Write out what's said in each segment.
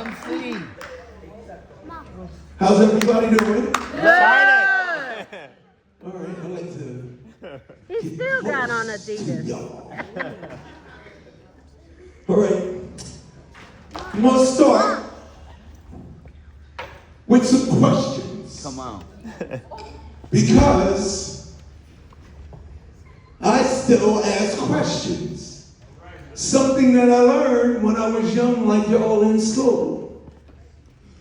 MC. How's everybody doing? Excited. All right, I like to. He still got on Adidas. Y'all. All right. I'm going to start with some questions. Come on. Because I still ask questions. Something that I learned when I was young, like y'all in school.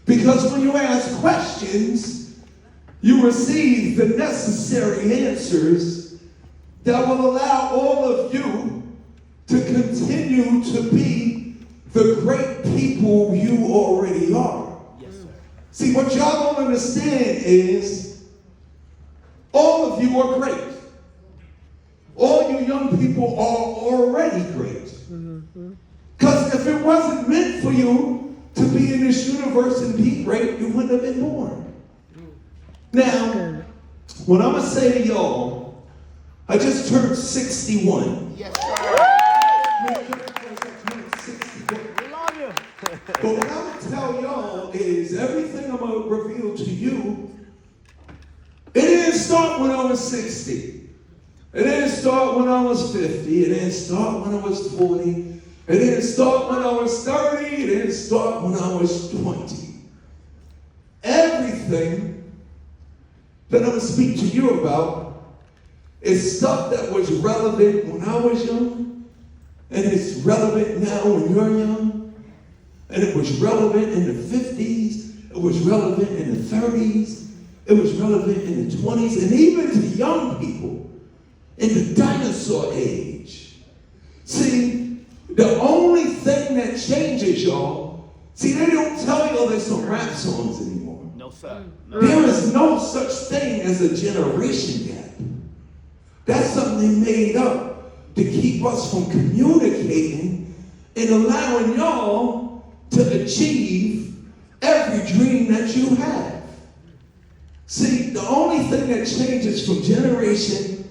Because when you ask questions, you receive the necessary answers that will allow all of you to continue to be the great people you already are. Yes, sir. See, what y'all don't understand is all of you are great. All you young people are already great. Because if it wasn't meant for you to be in this universe and be great, you wouldn't have been born. Now, what I'm going to say to y'all, I just turned 61. Yes, sir. We love you. But what I'm going to tell y'all is everything I'm going to reveal to you, it didn't start when I was 60. It didn't start when I was 50. It didn't start when I was 40. It didn't start when I was 30. It didn't start when I was 20. Everything that I'm going to speak to you about is stuff that was relevant when I was young, and it's relevant now when you're young, and it was relevant in the 50s, it was relevant in the 30s, it was relevant in the 20s, and even to young people in the dinosaur age. See, the only thing that changes, y'all, see, they don't tell y'all there's some rap songs anymore. No, sir. No. There is no such thing as a generation gap. That's something they made up to keep us from communicating and allowing y'all to achieve every dream that you have. See, the only thing that changes from generation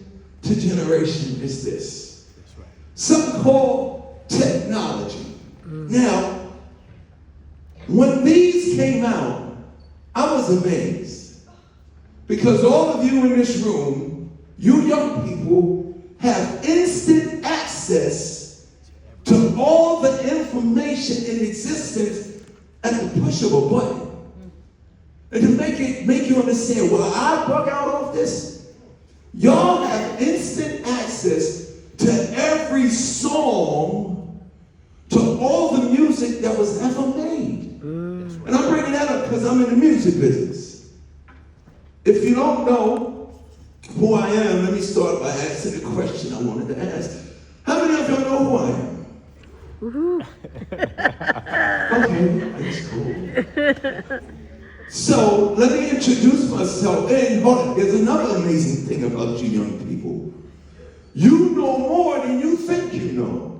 to generation is this. That's right. Something called technology. Now, when these came out, I was amazed. Because all of you in this room, you young people, have instant access to all the information in existence at the push of a button. And to make you understand, well, I bug out off this, y'all have instant access to every song, to all the music that was ever made. And I'm bringing that up because I'm in the music business. If you don't know who I am, let me start by asking the question I wanted to ask. How many of y'all know who I am? Okay, that's cool. So let me introduce myself. And hold on, there's another amazing thing about you young people. You know more than you think you know.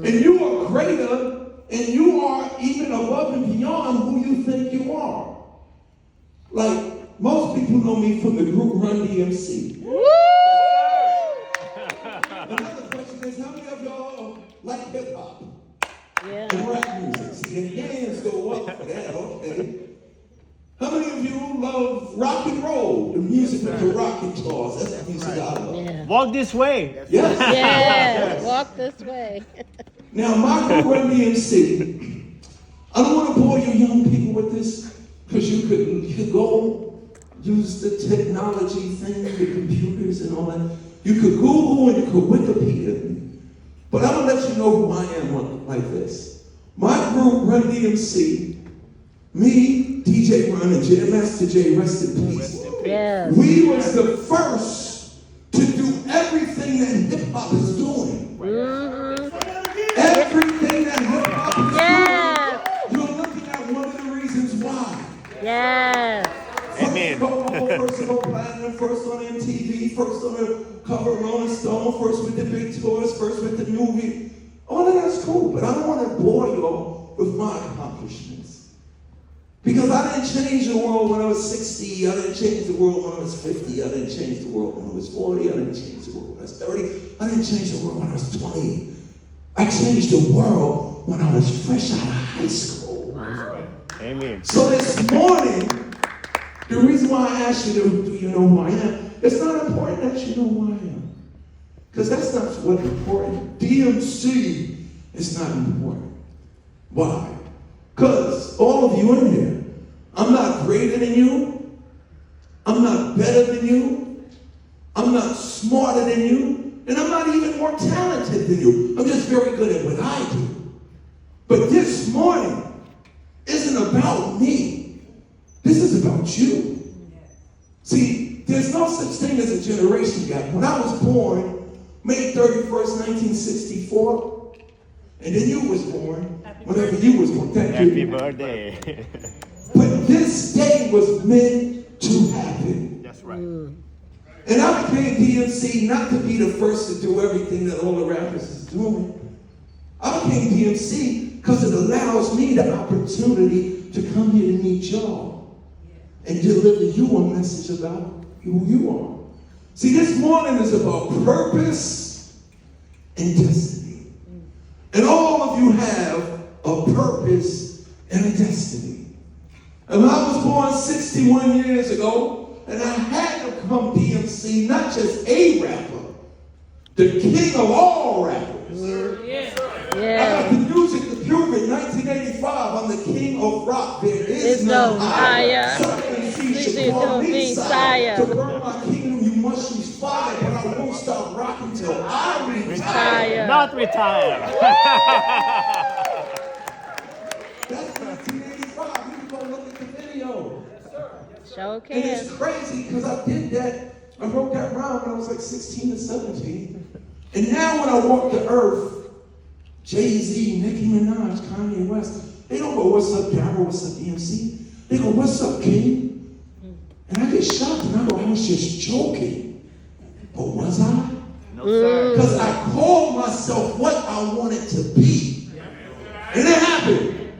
And you are greater, and you are even above and beyond who you think you are. Like, most people know me from the group Run DMC. Another question is, how many of y'all like hip hop? Yeah. And rap music? See, the hands go up for that, okay. How many of you love rock and roll? The music with the rock guitars. That's the music I love. Yeah. Walk this way. Yes. Yes. Walk this way. Now, my group Run DMC, I don't want to bore you young people with this, because you could go use the technology thing, the computers and all that. You could Google and you could Wikipedia me. But I'm going to let you know who I am like this. My group Run DMC, me, DJ Run, and Jam Master Jay, rest in peace. Yes. We was the first to do everything that hip hop is doing. Everything that hip hop is Yes. doing. You're looking at one of the reasons why. Yes. Amen. First go platinum, first on MTV, first on the cover of Rolling Stone, first with the big tours, first with the movie. All of that's cool, but I don't want to bore y'all with my accomplishments. Because I didn't change the world when I was 60, I didn't change the world when I was 50, I didn't change the world when I was 40, I didn't change the world when I was 30, I didn't change the world when I was 20. I changed the world when I was fresh out of high school. Wow. Amen. So this morning, the reason why I asked you, do you know who I am? It's not important that you know who I am. Because that's not what's important. DMC is not important. Why? Because all of you in here, I'm not greater than you. I'm not better than you. I'm not smarter than you. And I'm not even more talented than you. I'm just very good at what I do. But this morning isn't about me. This is about you. See, there's no such thing as a generation gap. When I was born, May 31st, 1964, and then you was born, whenever you was born. Thank Happy you. birthday. But this day was meant to happen. That's right. And I became DMC not to be the first to do everything that all the rappers is doing. I became DMC because it allows me the opportunity to come here to meet y'all and deliver you a message about who you are. See, this morning is about purpose and destiny. And all of you have a purpose and a destiny. And I was born 61 years ago, and I had to become DMC, not just a rapper, the king of all rappers. I got the music to prove it. 1985, I'm the king of rock. There is no higher. Some MCs should call me sire. To burn my kingdom, you must use fire, but I won't stop rocking till I retire. Not retire. That's 1985. You can go look at the video. Sure And can. it's crazy because I did that. I wrote that rhyme when I was like 16 or 17. And now when I walk the earth, Jay-Z, Nicki Minaj, Kanye West, they don't go, what's up, Darryl, what's up, DMC? They go, what's up, King? And I get shocked and I go, I was just joking. But was I? No, sir. Because I called myself what I wanted to be. And it happened.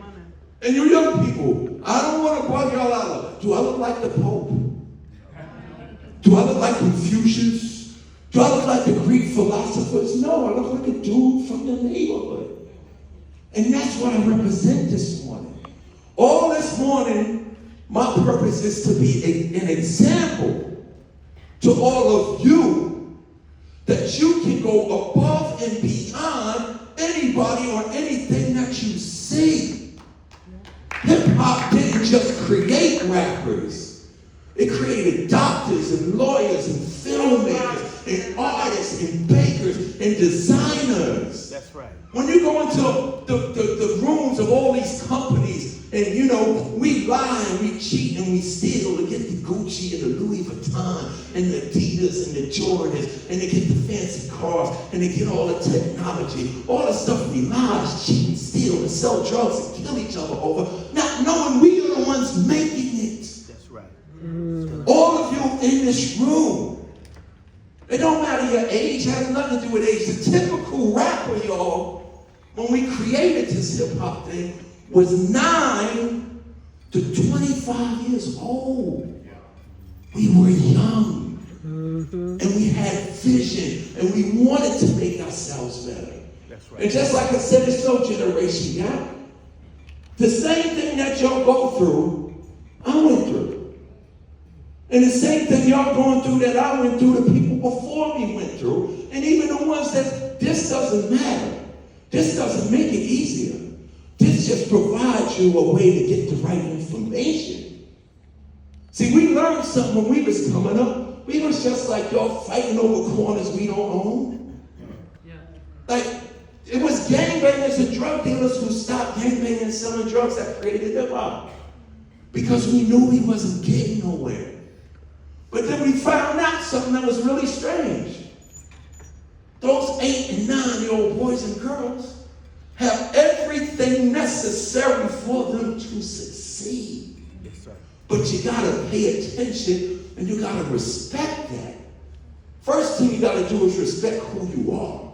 And you young people, I don't want to bug y'all out. Do I look like the Pope? Do I look like Confucius? Do I look like the Greek philosophers? No, I look like a dude from the neighborhood. And that's what I represent this morning. All this morning, my purpose is to be an example to all of you that you can go above and beyond anybody or anything that you see. Hip-hop didn't just create rappers. It created doctors and lawyers and filmmakers and artists and bakers and designers. That's right. When you go into the rooms of all these companies and, you know, we lie and we cheat and we steal to get the Gucci and the Louis Vuitton and the Adidas and the Jordans and they get the fancy cars and they get all the technology, all the stuff we lie, cheat and steal and sell drugs and kill each other over, not knowing we are the ones making it. That's right. All of you in this room. It don't matter your age, it has nothing to do with age. The typical rapper, y'all, when we created this hip-hop thing, was 9 to 25 years old. We were young. And we had vision. And we wanted to make ourselves better. That's right. And just like I said, it's no generation gap. The same thing that y'all go through, I went through. And the same thing y'all going through that I went through, the people before me went through, and even the ones that this doesn't matter. This doesn't make it easier. This just provides you a way to get the right information. See, we learned something when we was coming up. We was just like y'all fighting over corners we don't own. Like, it was gangbangers and drug dealers who stopped gangbanging and selling drugs that created hip-hop. Because we knew we wasn't getting nowhere. But then we found out something that was really strange. Those 8 and 9-year-old boys and girls have everything necessary for them to succeed. Yes, sir. But you gotta pay attention and you gotta respect that. First thing you gotta do is respect who you are.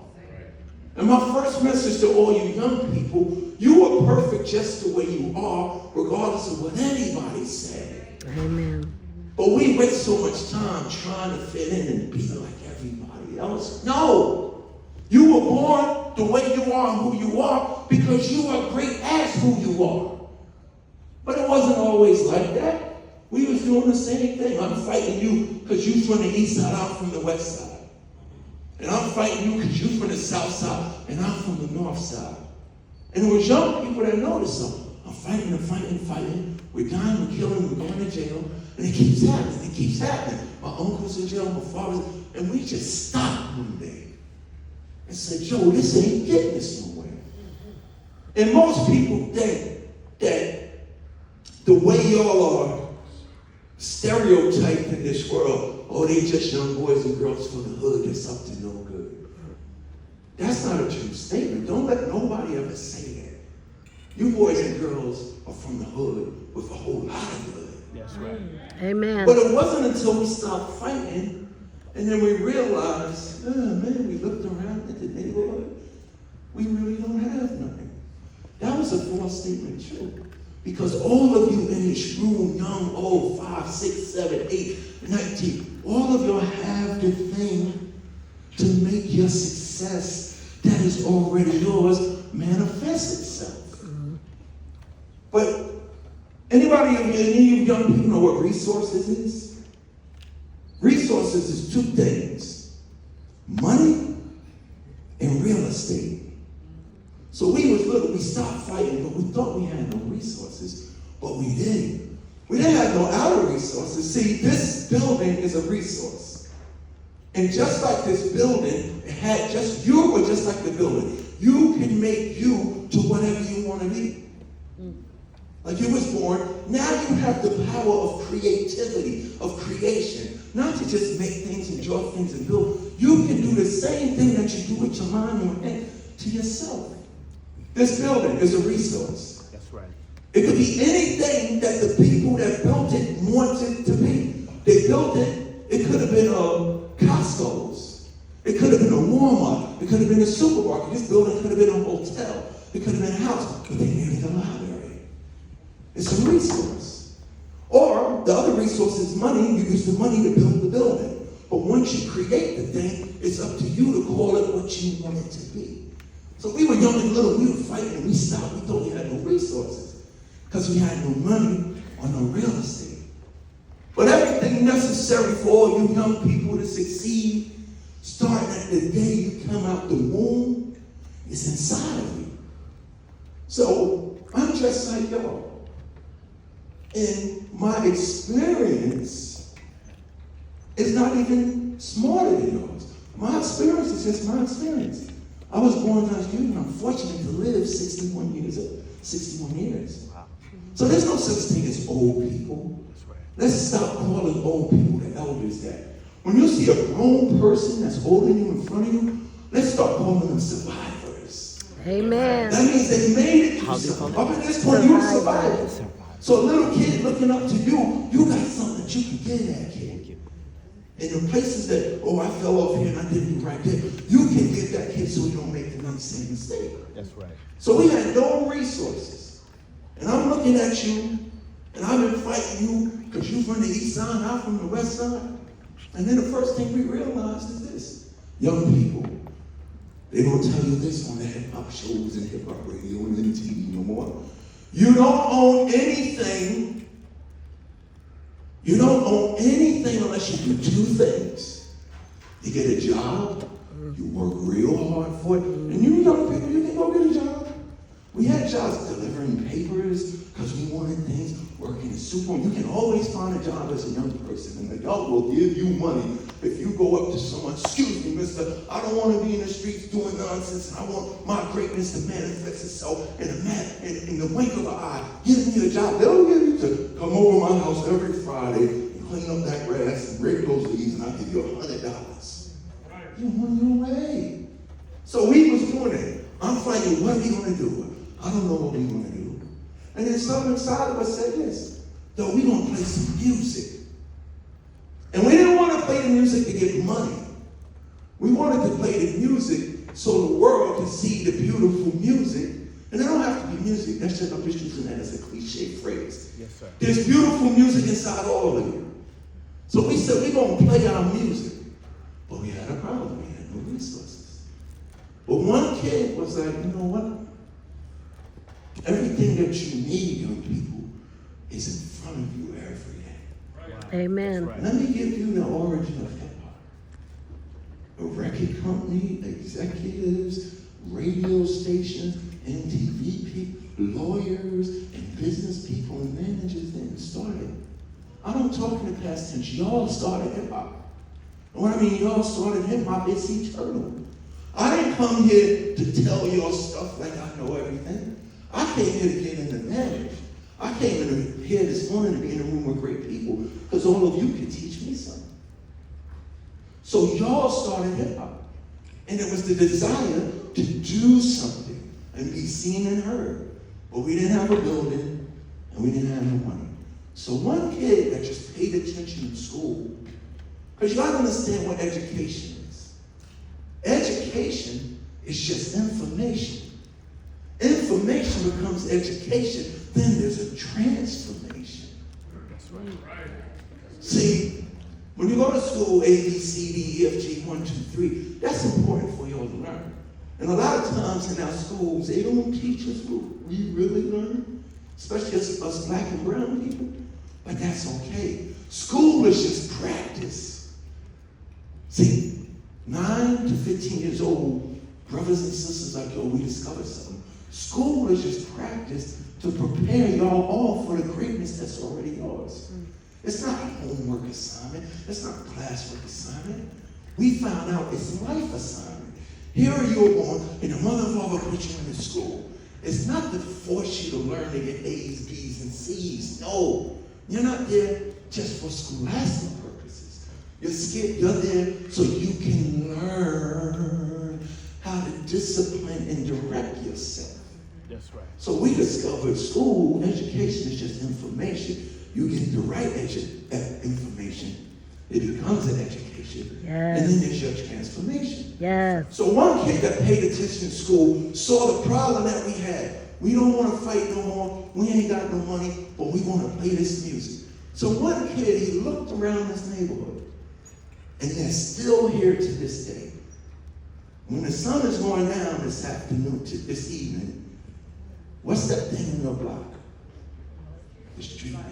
And my first message to all you young people, you are perfect just the way you are, regardless of what anybody said. Amen. But we waste so much time trying to fit in and be like everybody else. No! You were born the way you are and who you are because you are great as who you are. But it wasn't always like that. We was doing the same thing. I'm fighting you because you from the east side, I'm from the west side. And I'm fighting you because you from the south side, and I'm from the north side. And there was young people that noticed something. I'm fighting. We're dying, we're killing, we're going to jail. And it keeps happening. My uncle's in jail, my father's, and we just stopped one day and said, Joe, this ain't getting us nowhere. And most people think that the way y'all are stereotyped in this world, oh, they just young boys and girls from the hood that's up to no good. That's not a true statement. Don't let nobody ever say that. You boys and girls are from the hood with a whole lot of blood. That's right. Amen. But it wasn't until we stopped fighting and then we realized, oh man, we looked around at the neighborhood, we really don't have nothing. That was a false statement too. Because all of you in this room, young, old, 5, 6, 7, 8, 19, all of you have the thing to make your success that is already yours manifest itself. But any of you young people know what resources is? Resources is two things: money and real estate. So we was little, we stopped fighting, but we thought we had no resources, but we didn't. We didn't have no outer resources. See, this building is a resource. And just like this building, it had just, you were just like the building. You can make you to whatever you want to be. Like you was born, now you have the power of creativity, of creation. Not to just make things and draw things and build. You can do the same thing that you do with your mind and your to yourself. This building is a resource. That's right. It could be anything that the people that built it wanted to be. They built it. It could have been a Costco's. It could have been a Walmart. It could have been a supermarket. This building could have been a hotel. It could have been a house. But they made it a library. It's a resource. Or the other resource is money. You use the money to build the building. But once you create the thing, it's up to you to call it what you want it to be. So we were young and little, we were fighting, and we stopped. We thought we had no resources because we had no money or no real estate. But everything necessary for all you young people to succeed, starting at the day you come out the womb, is inside of you. So I'm just like y'all. And my experience is not even smarter than yours. My experience is just my experience. I was born last year, and I'm fortunate to live 61 years. Wow. So there's no such thing as old people. That's right. Let's stop calling old people the elders that. When you see a grown person that's older than you in front of you, let's start calling them survivors. Amen. That means they made it. How do you call it? Up at this point, you're a Survivors. survivor. So a little kid looking up to you, you got something that you can give that kid. And the places that, oh, I fell off here and I didn't do right there, you can give that kid so he don't make the same mistake. That's right. So we had no resources. And I'm looking at you, and I've been fighting you because you're from the east side, I'm from the west side. And then the first thing we realized is this: young people, they don't tell you this on the hip-hop shows and hip-hop radio and MTV no more. You don't own anything. You don't own anything unless you do two things. You get a job, you work real hard for it, and you young people, you can go get a job. We had jobs delivering papers because we wanted things, working in super. You can always find a job as a young person, and the adult will give you money if you go up to someone, excuse me, mister, I don't want to be in the streets doing nonsense, and I want my greatness to manifest itself in the wink of an eye. Give me a job. They'll give you to come over my house every Friday and clean up that grass and rake those leaves, and I'll give you $100. You on your way. So we was doing it. I'm fighting, what are we going to do? I don't know what we're going to do. And then something inside of us said this: though we're going to play some music. And we didn't want to play the music to get money. We wanted to play the music so the world could see the beautiful music. And it don't have to be music. That's just, I'm just using that as a cliche phrase. Yes, sir. There's beautiful music inside all of you. So we said, we're going to play our music. But we had a problem. We had no resources. But one kid was like, you know what? Everything that you need, young people, Amen. Right. Let me give you the origin of hip hop. A record company, executives, radio stations, MTV people, lawyers, and business people and managers didn't start it. I don't talk in the past tense. Y'all started hip hop. And when I mean y'all started hip hop, it's eternal. I didn't come here to tell y'all stuff like I know everything. I came here to get in the marriage. I came in here this morning to be in a room with great people because all of you can teach me something. So y'all started hip hop. And it was the desire to do something and be seen and heard. But we didn't have a building and we didn't have no money. So one kid that just paid attention in school, because you gotta understand what education is. Education is just information. Information becomes education, then there's a transformation. That's right. See, when you go to school, A, B, C, D, E, F, G, 1, 2, 3, that's important for y'all to learn. And a lot of times in our schools, they don't teach us what we really learn, especially us black and brown people, but that's okay. School is just practice. See, 9 to 15 years old, brothers and sisters like, yo, we discovered something. School is just practice to prepare y'all all for the greatness that's already yours. It's not a homework assignment. It's not a classwork assignment. We found out it's life assignment. Here you are born, and the mother and father put you in the school. It's not to force you to learn to get A's, B's, and C's. No, you're not there just for scholastic purposes. You're there so you can learn how to discipline and direct yourself. That's right. So we discovered school education is just information. You get the right information, it becomes an education. Yes. And then there's your transformation. Yes. So one kid that paid attention in school saw the problem that we had. We don't want to fight no more. We ain't got no money, but we want to play this music. So one kid, he looked around his neighborhood, and they're still here to this day. When the sun is going down this afternoon, this evening, what's that thing in your block? The street light.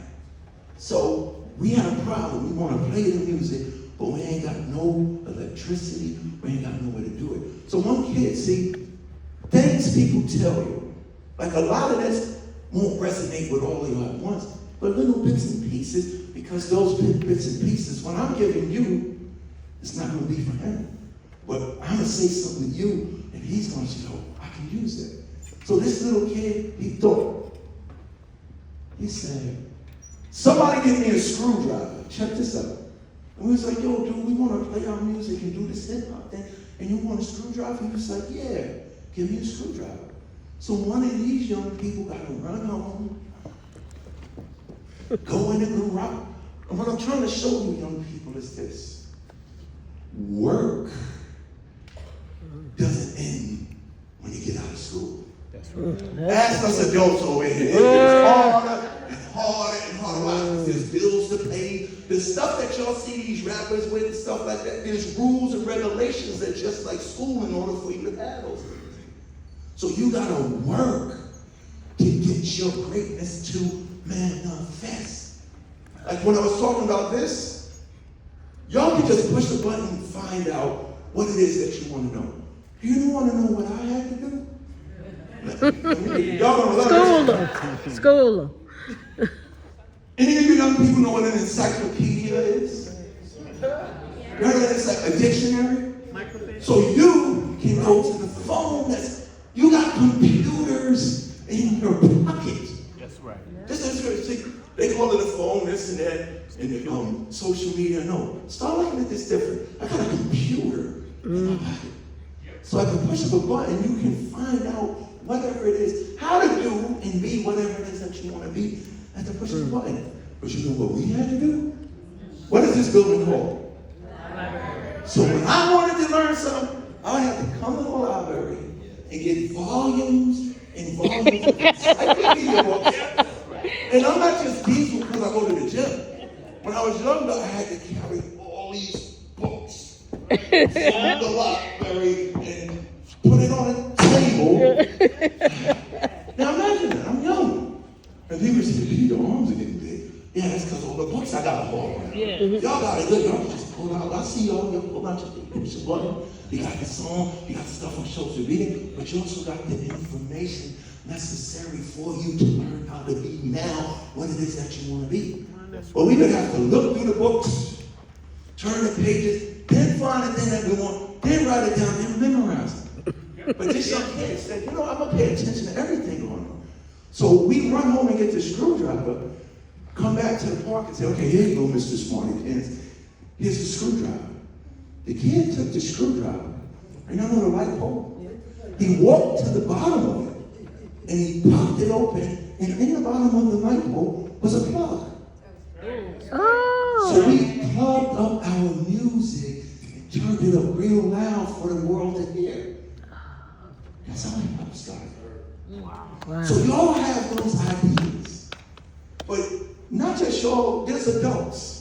So we had a problem. We want to play the music, but we ain't got no electricity. We ain't got nowhere to do it. So one kid, see, things people tell you, like a lot of this won't resonate with all of you at once, but little bits and pieces, because those bits and pieces, when I'm giving you, it's not going to be for him. But I'm going to say something to you, and he's going to say, oh, I can use it. So this little kid, he thought, he said, somebody give me a screwdriver. Check this out. And we was like, yo, dude, we want to play our music and do this hip hop thing. And you want a screwdriver? He was like, yeah, give me a screwdriver. So one of these young people got to run home, go in the garage. And what I'm trying to show you young people is this. Work doesn't end when you get out of school. That's right. Ask us adults over here. It gets harder and harder and harder. Why? There's bills to pay. There's stuff that y'all see these rappers with and stuff like that. There's rules and regulations that just like school in order for you to have those things. So you gotta work to get your greatness to manifest. Like when I was talking about this, y'all can just push the button and find out what it is that you want to know. You want to know what I had to do? Y'all gonna love it. School them. Any of you young people know what an encyclopedia is? You heard of a dictionary? So you can go to the phone you got computers in your pocket. That's right. This is they call it a phone, this and that, and social media. No, start looking at this different. I got a computer in my pocket. So I can push up a button, you can find out whatever it is, how to do and be whatever it is that you want to be at the push of a button. But you know what we had to do? What is this building called? So when I wanted to learn something, I had to come to the library and get volumes and volumes of encyclopedia books. And I'm not just diesel because I go to the gym. When I was younger, I had to carry all these books from the library and put it on a table. Now imagine that, I'm young. And people say, your arms are getting big. Yeah, that's because all the books I got all around. Yeah. Y'all got it good. Y'all just pull out. I see y'all pull out your push a button. You got the song, you got the stuff on shows to reading, but you also got the information necessary for you to learn how to be now what it is that you want to be. But we gonna have to look through the books, turn the pages, then find the thing that we want, then write it down, then memorize it. But this young kid said, I'm gonna pay attention to everything going on. So we run home and get the screwdriver, come back to the park and say, okay, here you go, Mr. Smarty Pants. Here's the screwdriver. The kid took the screwdriver, and you know the light pole? He walked to the bottom of it, and he popped it open, and in the bottom of the light pole was a plug. Oh. So we plugged up our music and turned it up real loud for the world to hear. That's how hip hop started. Wow. So y'all have those ideas, but not just y'all, there's adults.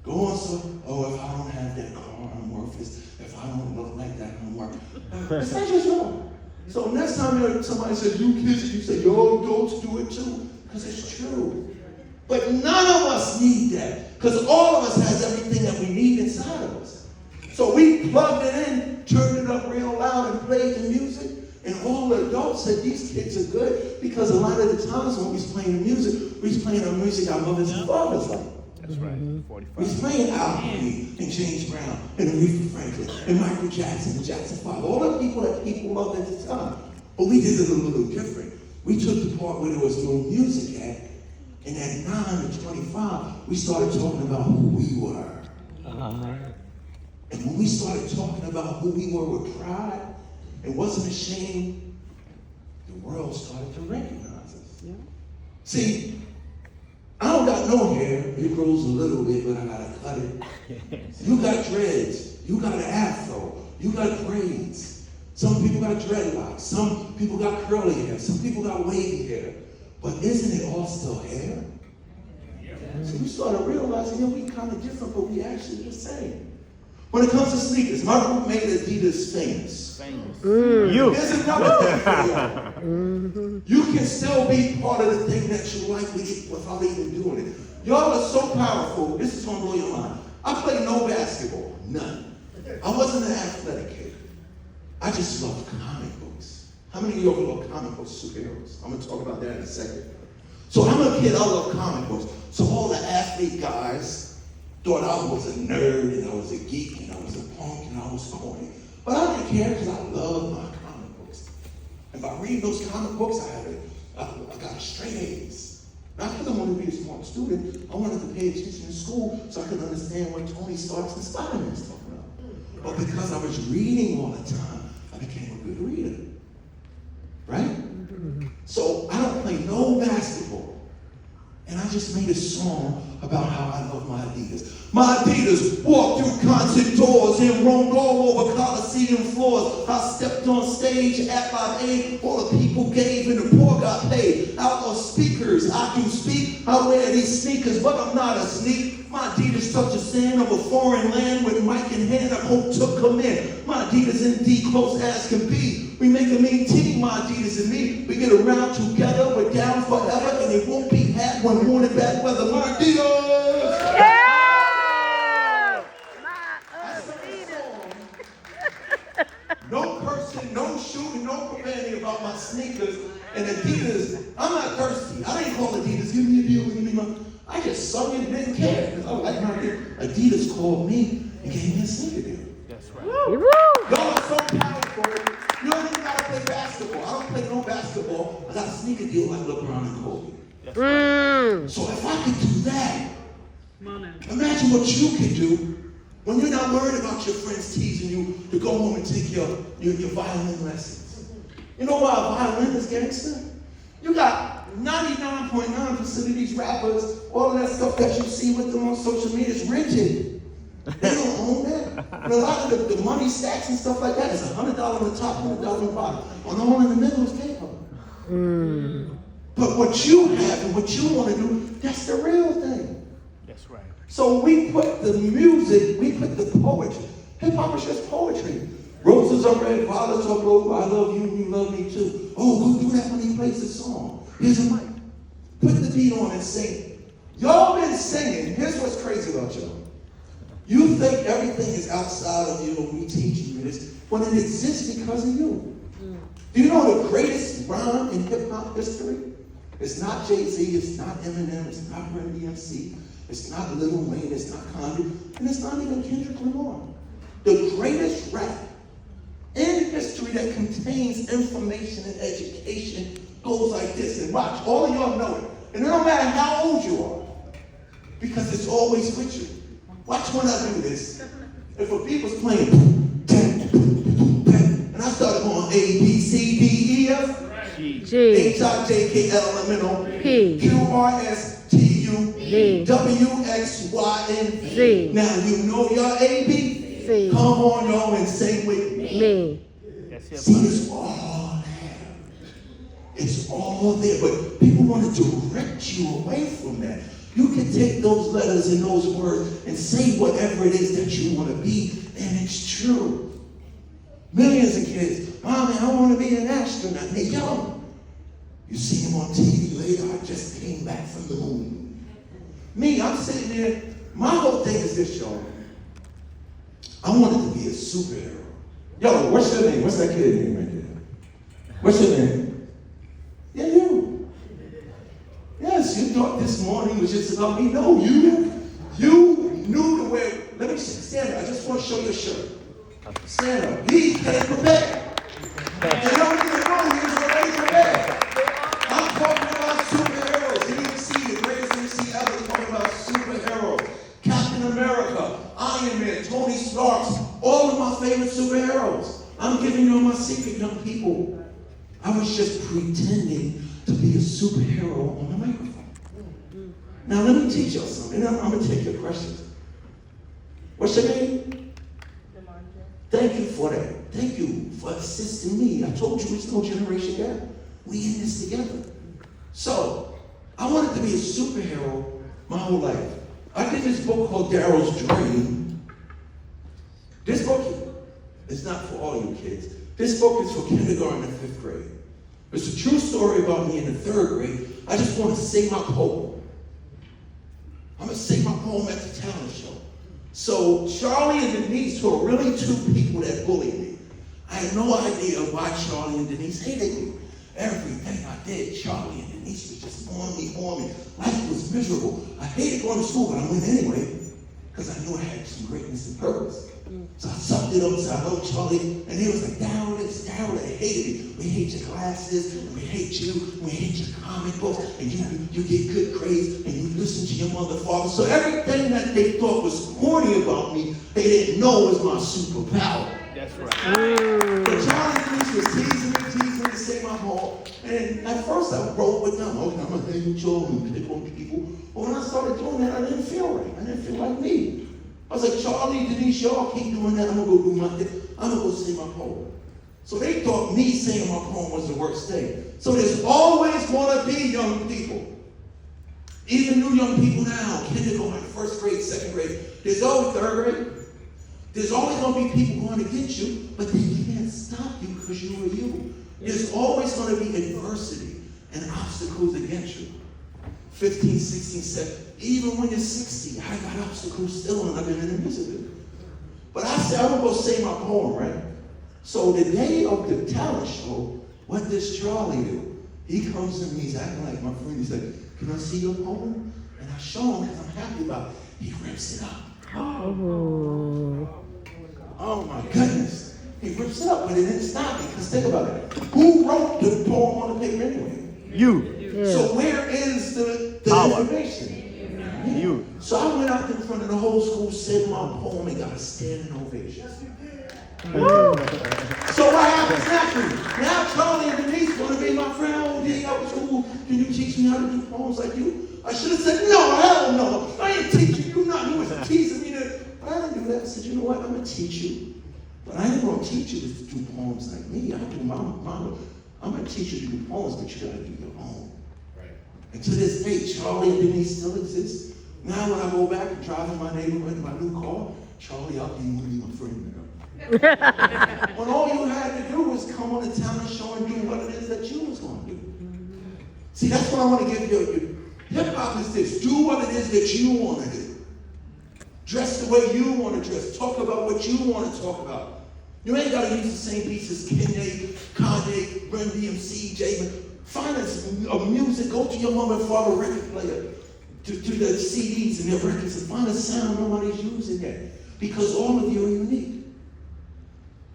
Go on, so, if I don't have that car, I'm worthless. If I don't look like that, I'm worthless. It's not just y'all. So next time somebody says, you kids, you say, yo, adults do it too, because it's true. But none of us need that, because all of us has everything that we need inside of us. So we plugged it in, turned it up real loud, and played the music. And all the adults said these kids are good, because a lot of the times when we was playing the music, we was playing the music our mothers and fathers like. That's right. 45. We was playing Al Green and James Brown and Aretha Franklin and Michael Jackson and Jackson 5. All the people that people loved at the time. But we did it a little different. We took the part where there was no music at, and at 9 to 25, we started talking about who we were. And when we started talking about who we were with pride and wasn't ashamed, the world started to recognize us. Yeah. See, I don't got no hair. It grows a little bit, but I gotta cut it. You got dreads. You got an afro. You got braids. Some people got dreadlocks. Some people got curly hair. Some people got wavy hair. But isn't it all still hair? So we started realizing, we kind of different, but we actually the same. When it comes to sneakers, my group made Adidas famous. You. There's another thing for you. You can still be part of the thing that you like without even doing it. Y'all are so powerful. This is going to blow your mind. I played no basketball. None. I wasn't an athletic kid. I just loved comic books. How many of you love comic books, superheroes? I'm going to talk about that in a second. So I'm a kid, I love comic books. So all the athlete guys thought I was a nerd and I was a geek and I was a punk and I was corny. But I didn't care because I loved my comic books. And by reading those comic books, I got straight A's. Not because I wanted to be a smart student, I wanted to pay attention in school so I could understand what Tony Stark and Spider-Man was talking about. But because I was reading all the time, I became a good reader. Right? So I don't play no basketball. And I just made a song about how I love my Adidas. My Adidas walked through concert doors and roamed all over Coliseum floors. I stepped on stage at Live Aid, all the people gave and the poor got paid. Out of speakers, I can speak, I wear these sneakers, but I'm not a sneak. My Adidas touch the sand of a foreign land with mic in hand, I hope to come in. My Adidas indeed close as can be. We make a mean team, my Adidas and me. We get around together, we're down forever, and it won't be had one morning bad weather. My Adidas! Yeah! My Adidas. No cursing, no shooting, no profanity about my sneakers and Adidas. I'm not thirsty. I didn't call Adidas, give me a deal, give me my... I just sung it and didn't care because I like my Adidas. Adidas called me and gave me a sneaker deal. That's right. Woo! Y'all are so powerful. You don't even gotta play basketball. I don't play no basketball. I got a sneaker deal like LeBron and Kobe. So if I could do that, imagine what you could do when you're not worried about your friends teasing you to go home and take your violin lessons. You know why a violin is gangster? You got 99.9% of these rappers, all of that stuff that you see with them on social media is rigid. They don't own that. And a lot of the money stacks and stuff like that is $100 on the top, $100 on the bottom. And the one in the middle is paper. But what you have and what you want to do, that's the real thing. That's right. So we put the music, we put the poetry. Hip hop is just poetry. Roses are red, violets are blue. I love you, you love me too. Oh, go do that when he plays the song. Here's a mic. Put the beat on and sing. Y'all been singing. Here's what's crazy about y'all. You think everything is outside of you and we teaching you this, but it exists because of you. Do you know the greatest rhyme in hip-hop history? It's not Jay-Z, it's not Eminem, it's not Run DMC, it's not Lil Wayne, it's not Kanye, and it's not even Kendrick Lamar. The greatest rap in history that contains information and education goes like this. And watch, all of y'all know it. And it don't matter how old you are, because it's always with you. Watch when I do this. If a beat was playing, and I started going A, B, C, D, E, F, G, H, I, J, K, L, M, N, O, P, Q, R, S, T, U, V, W, X, Y, and Z. Now you know your A, B. C, Come on, y'all, and sing with me. me. Yes, yes, See, it's all there. It's all there, but people want to direct you away from that. You can take those letters and those words and say whatever it is that you want to be, and it's true. Millions of kids, Mommy, I want to be an astronaut. They're young. You see them on TV later, I just came back from the moon. Me, I'm sitting there, my whole thing is this, y'all. I wanted to be a superhero. Yo, what's your name? What's that kid's name right there? What's your name? Yeah, you. Yes, you thought this morning was just about me. No, you knew the way. Let me stand up. I just want to show your shirt. Stand up. He came prepared. And don't even know he was already prepared. I'm talking about superheroes. You didn't see the greatest MC ever talking about superheroes. Captain America, Iron Man, Tony Stark, all of my favorite superheroes. I'm giving you my secret, young people. I was just pretending to be a superhero on the microphone. Now let me teach y'all something. I'm going to take your questions. What's your name? Thank you for that. Thank you for assisting me. I told you it's no generation gap. We in this together. So, I wanted to be a superhero my whole life. I did this book called Daryl's Dream. This book is not for all you kids. This book is for kindergarten and 5th grade. It's a true story about me in the 3rd grade. I just want to say my poem. I'm going to say my poem at the talent show. So Charlie and Denise were really 2 people that bullied me. I had no idea why Charlie and Denise hated me. Everything I did, Charlie and Denise was just on me. Life was miserable. I hated going to school, but I went anyway, because I knew I had some greatness and purpose. So I sucked it up, so I loved Charlie, and he was like, Daryl, they hated me. We hate your glasses, and we hate you, and we hate your comic books, and you get good grades, and you listen to your mother, father. So everything that they thought was corny about me, they didn't know was my superpower. That's right. So Charlie and Denise was teasing me to say my poem. And at first I wrote with them, okay, I'm gonna hang with y'all and pick on people. But when I started doing that, I didn't feel right. I didn't feel like me. I was like, Charlie, Denise, y'all keep doing that. I'm gonna go do my thing. I'm gonna go say my poem. So they thought me saying my poem was the worst thing. So there's always gonna be young people. Even new young people now, kindergarten, 1st grade, 2nd grade. There's always 3rd grade. There's always gonna be people going against you, but they can't stop you because you are you. There's always gonna be adversity and obstacles against you. 15, 16, 17. Even when you're 60, I got obstacles still, and I've been in the midst of it. But I said, I'm gonna go say my poem, right? So the day of the talent show, what does Charlie do? He comes to me, he's acting like my friend. He's like, can I see your poem? And I show him because I'm happy about it. He rips it up. Oh my goodness. He rips it up, but it didn't stop me. Because think about it. Who wrote the poem on the paper anyway? You. Yeah. So where is the Power. information? You. So I went out in front of the whole school, said my poem, and got a standing ovation. So what happens naturally? Now Charlie and Denise want to be my friend. Oh, D, I was cool. Can you teach me how to do poems like you? I should have said, no, hell no. I ain't teaching you nothing. You was teasing me. But I didn't do that. I said, you know what? I'm going to teach you. But I ain't going to teach you to do poems like me. I do I'm going to teach you to do poems, but you got to do your own. Right. And to this day, Charlie and Denise still exist. Now when I go back and drive in my neighborhood in my new car, Charlie, I'll be my friend now. When all you had to do was come on the talent show and do what it is that you was going to do. See, that's what I want to give you. Hip hop is this. Do what it is that you want to do. Dress the way you want to dress. Talk about what you want to talk about. You ain't got to use the same pieces Kanye, Run DMC, J. Find a music. Go to your mom and father record player, to the CDs and their records, and find a sound nobody's using yet. Because all of you are unique.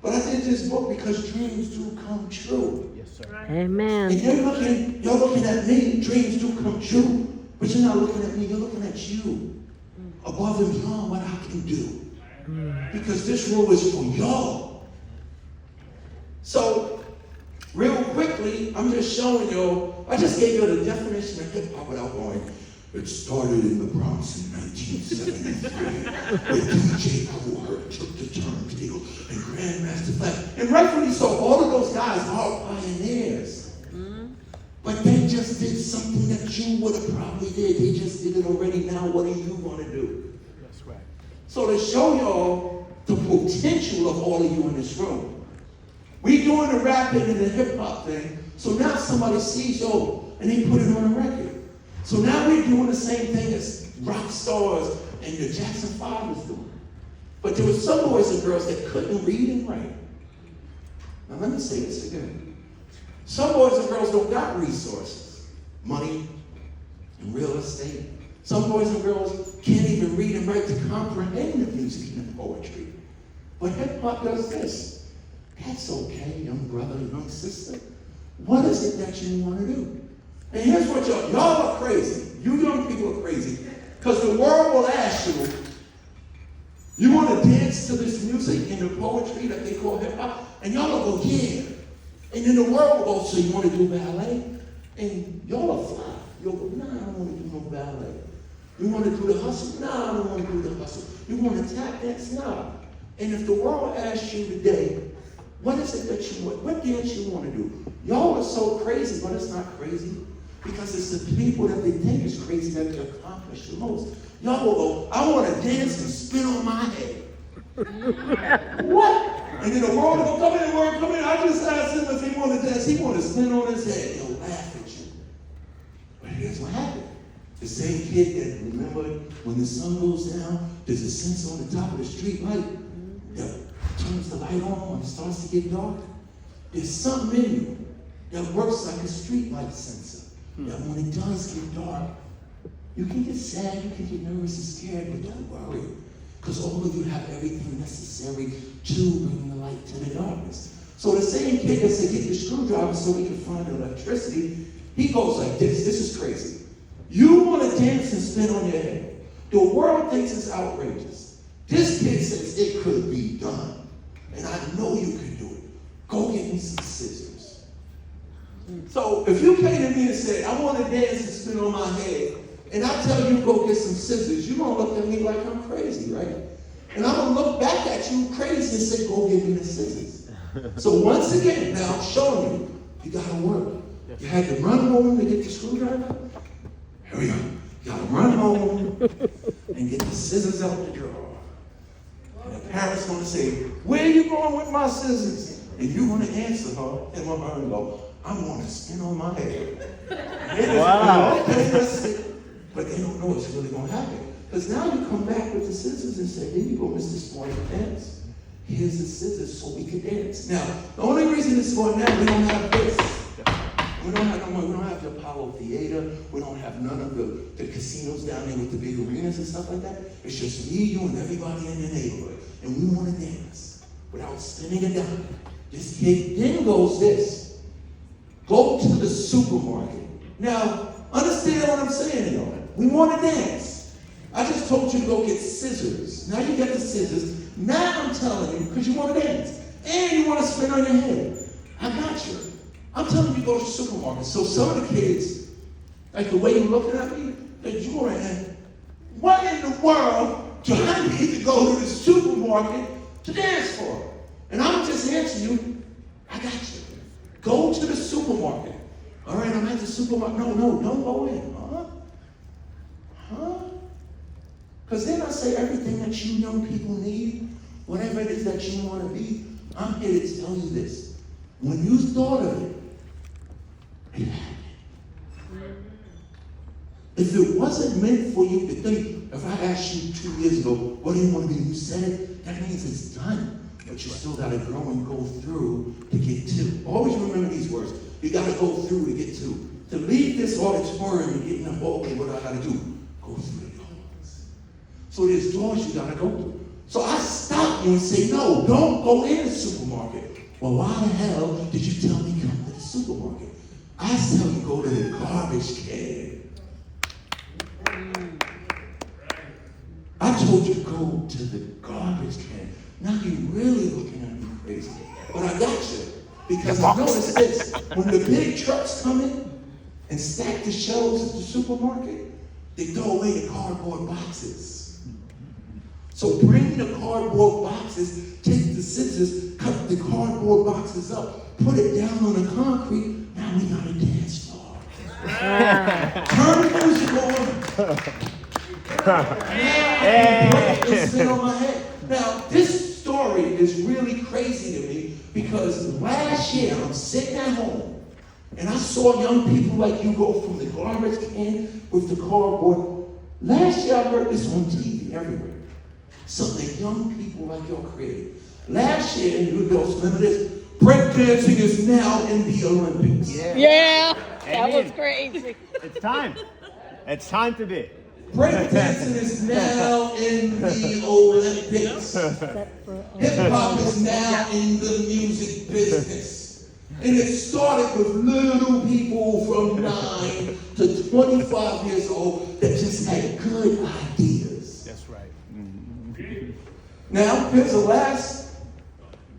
But I did this book because dreams do come true. Yes, sir. Amen. And you're looking at me, dreams do come true. But you're not looking at me, you're looking at you. Above and beyond what I can do. Because this rule is for y'all. So, real quickly, I'm just showing you, I just gave you the definition of hip hop without going, it started in the Bronx in 1973, where DJ Kool Herc took the turntable and Grandmaster Flash. And rightfully so, all of those guys are pioneers. But they just did something that you would have probably did. They just did it already. Now what do you want to do? That's right. So to show y'all the potential of all of you in this room, we doing the rapping and the hip hop thing. So now somebody sees y'all and they put it on a record. So now we're doing the same thing as rock stars and the Jackson 5 was doing. But there were some boys and girls that couldn't read and write. Now let me say this again. Some boys and girls don't got resources, money and real estate. Some boys and girls can't even read and write to comprehend the music and the poetry. But hip hop does this. That's okay, young brother, young sister. What is it that you want to do? And here's what y'all are crazy. You young people are crazy. Because the world will ask you, you want to dance to this music and the poetry that they call hip hop? And y'all will go, yeah. And then the world will go, so you want to do ballet? And y'all will fly. You'll go, nah, I don't want to do no ballet. You want to do the hustle? Nah, I don't want to do the hustle. You want to tap dance? Nah. And if the world asks you today, what is it that you want? What dance you want to do? Y'all are so crazy, but it's not crazy. Because it's the people that they think is crazy that they accomplish the most. Y'all will go, I want to dance and spin on my head. What? And then the world will go, come in. I just asked him if he wanted to dance. He wanted to spin on his head. He'll laugh at you. But here's what happened. The same kid that, remember, when the sun goes down, there's a sensor on the top of the street light that turns the light on when it starts to get dark. There's something in you that works like a street light sensor. That when it does get dark, you can get sad, you can get nervous and scared, but don't worry. Because all of you have everything necessary to bring the light to the darkness. So the same kid that said, get the screwdriver so we can find electricity, he goes like this. This is crazy. You want to dance and spin on your head. The world thinks it's outrageous. This kid says it could be done. And I know you can do it. Go get me some scissors. So if you came to me and said, I want to dance and spin on my head, and I tell you go get some scissors, you're going to look at me like I'm crazy, right? And I'm going to look back at you crazy and say, go get me the scissors. So once again, now I'm showing you got to work. You had to run home to get the screwdriver. Here we go. You got to run home and get the scissors out the drawer. And the parents going to say, where are you going with my scissors? And you're going to answer her and her and go, I'm going to spin on my head. Wow. Okay, that's it. But they don't know what's really going to happen. Because now you come back with the scissors and say, here you go, Mr. Smart, dance. Here's the scissors so we can dance. Now, the only reason it's going now, we don't have this. We don't have no more. We don't have the Apollo Theater. We don't have none of the casinos down there with the big arenas and stuff like that. It's just me, you, and everybody in the neighborhood. And we want to dance without spinning a dime. This kid then goes this. Go to the supermarket. Now, understand what I'm saying, y'all. We want to dance. I just told you to go get scissors. Now you get the scissors. Now I'm telling you, because you want to dance. And you want to spin on your head. I got you. I'm telling you to go to the supermarket. So some of the kids, like the way you're looking at me, that you're in, what in the world do I need to go to the supermarket to dance for? And I'm just answering you, I got you. Go to the supermarket. All right, I'm at the supermarket. No, don't go in. Huh? Because then I say everything that you young people need, whatever it is that you want to be, I'm here to tell you this. When you thought of it, it happened. If wasn't meant for you to think, if I asked you 2 years ago, what do you want to be? You said it, that means it's done. But you still got to grow and go through to get to. Always remember these words. You got to go through to get to. To leave this auditorium and get in the hall, okay, what do I got to do? Go through the doors. So there's doors you got to go through. So I stop you and say, no, don't go in the supermarket. Well, why the hell did you tell me come to the supermarket? I tell you go to the garbage can. I told you go to the garbage can. Now you're really looking at me crazy. But I got you. Because notice this. When the big trucks come in and stack the shelves at the supermarket, they throw away the cardboard boxes. So bring the cardboard boxes, take the scissors, cut the cardboard boxes up, put it down on the concrete. Now we got a dance floor. Turn the music on. It's been on my head. Now, this story is really crazy to me because last year I'm sitting at home and I saw young people like you go from the garbage can with the cardboard. Last year I heard this on TV everywhere. Something young people like y'all created. Last year, you girls remember this? Breakdancing is now in the Olympics. Yeah, that was crazy. It's time. It's time to be. Breakdancing is now in the Olympics. Hip hop is now in the music business. And it started with little people from 9 to 25 years old that just had good ideas. That's right. Now, here's the last.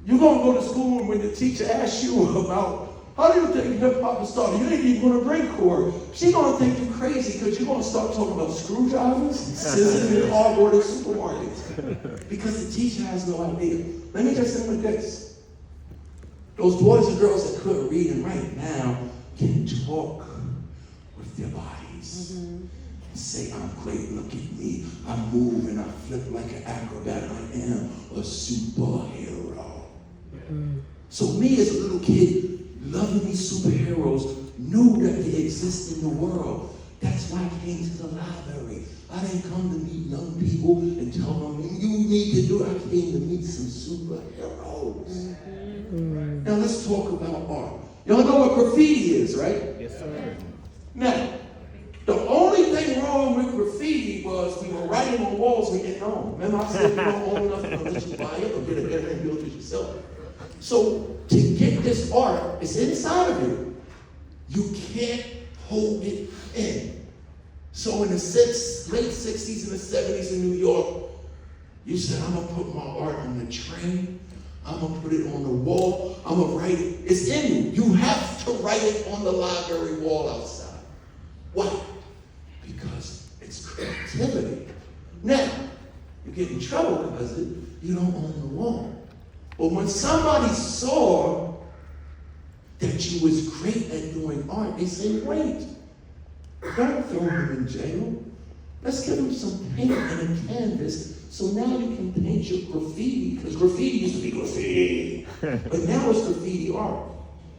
You're going to go to school and when the teacher asks you about how do you think hip hop is started, you ain't even going to bring Corey. She's going to think you're crazy because you're going to start talking about screwdrivers, scissors, and cardboard in supermarkets. Because the teacher has no idea. Let me just end with this. Those boys and girls that couldn't read and write now can talk with their bodies. Say, I'm great, look at me. I move and I flip like an acrobat. I am a superhero. So me as a little kid, loving these superheroes, knew that they exist in the world. That's why I came to the library. I didn't come to meet young people and tell them, you need to do it. I came to meet some superheroes. Now let's talk about art. Y'all know what graffiti is, right? Yes, sir. Now, the only thing wrong with graffiti was we were writing on walls we didn't own. Remember I said you don't own nothing unless you buy it or get a better and build it yourself. So to get this art, it's inside of you. You can't hold it in. So in the late 60s and the 70s in New York, you said, I'm going to put my art on the train. I'm going to put it on the wall. I'm going to write it. It's in you. You have to write it on the library wall outside. Why? Because it's creativity. Now, you get in trouble because you don't own the wall. But when somebody saw that you was great at doing art, they say, wait, don't throw him in jail. Let's give him some paint and a canvas so now you can paint your graffiti, because graffiti used to be graffiti, but now it's graffiti art.